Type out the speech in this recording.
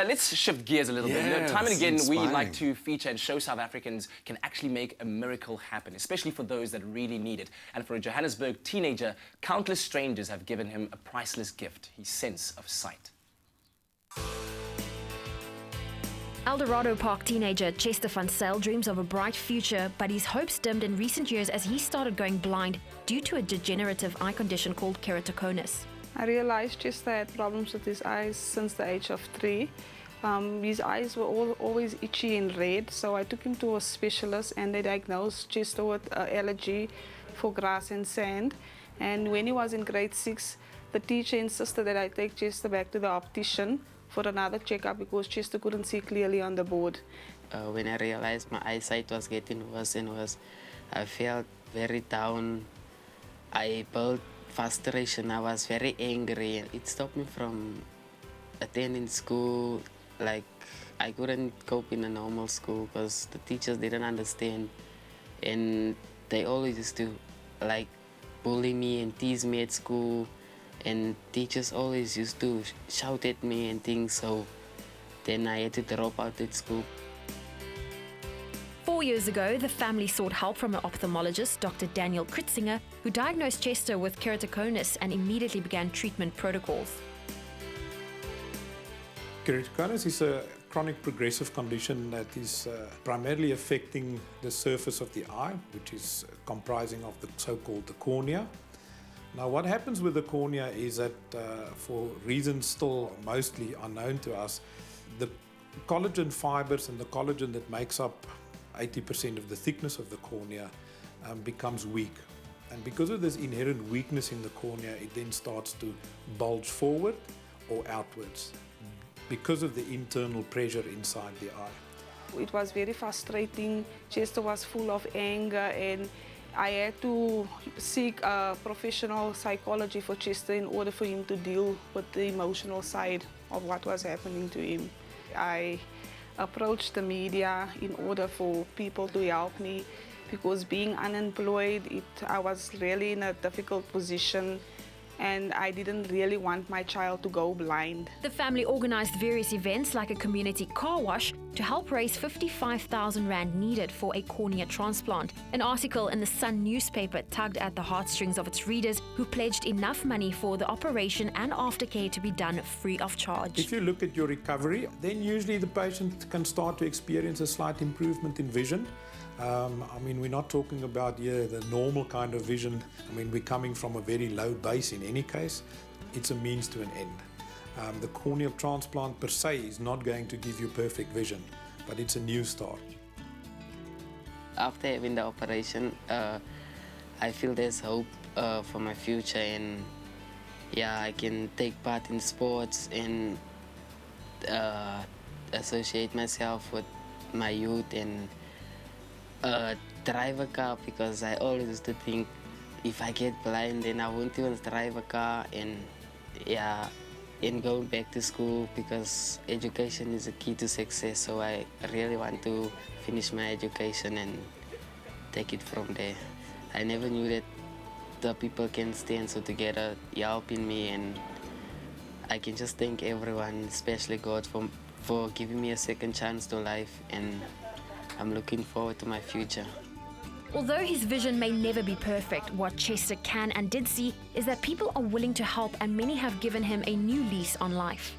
Let's shift gears a little bit. Yeah, Time and it's again, we inspiring. like to feature and show South Africans can actually make a miracle happen, especially for those that really need it. And for a Johannesburg teenager, countless strangers have given him a priceless gift, his sense of sight. Eldorado Park teenager Chester van Zyl dreams of a bright future, but his hopes dimmed in recent years as he started going blind due to a degenerative eye condition called keratoconus. I realized Chester had problems with his eyes since the age of 3. His eyes were always itchy and red, so I took him to a specialist and they diagnosed Chester with allergy for grass and sand. And when he was in grade 6, the teacher insisted that I take Chester back to the optician for another checkup because Chester couldn't see clearly on the board. When I realized my eyesight was getting worse and worse, I felt very down. I built frustration. I was very angry, and it stopped me from attending school. Like, I couldn't cope in a normal school because the teachers didn't understand, and they always used to like bully me and tease me at school, and teachers always used to shout at me and things. So then I had to drop out at school. 4 years ago, the family sought help from an ophthalmologist, Dr. Daniel Kritzinger, who diagnosed Chester with keratoconus and immediately began treatment protocols. Keratoconus is a chronic progressive condition that is primarily affecting the surface of the eye, which is comprising of the so-called the cornea. Now, what happens with the cornea is that for reasons still mostly unknown to us, the collagen fibers and the collagen that makes up 80% of the thickness of the cornea becomes weak. And because of this inherent weakness in the cornea, it then starts to bulge forward or outwards because of the internal pressure inside the eye. It was very frustrating. Chester was full of anger, and I had to seek a professional psychology for Chester in order for him to deal with the emotional side of what was happening to him. I approached the media in order for people to help me because being unemployed, I was really in a difficult position, and I didn't really want my child to go blind. The family organized various events like a community car wash to help raise 55,000 rand needed for a cornea transplant. An article in the Sun newspaper tugged at the heartstrings of its readers, who pledged enough money for the operation and aftercare to be done free of charge. If you look at your recovery, then usually the patient can start to experience a slight improvement in vision. I mean, we're not talking about the normal kind of vision. I mean, we're coming from a very low base in any case. It's a means to an end. The corneal transplant per se is not going to give you perfect vision, but it's a new start. After having the operation, I feel there's hope for my future, and yeah, I can take part in sports and associate myself with my youth and drive a car, because I always used to think if I get blind then I won't even drive a car, and yeah, and going back to school because education is a key to success. So I really want to finish my education and take it from there. I never knew that the people can stand so together helping me, and I can just thank everyone, especially God, for giving me a second chance to life, and I'm looking forward to my future. Although his vision may never be perfect, what Chester can and did see is that people are willing to help, and many have given him a new lease on life.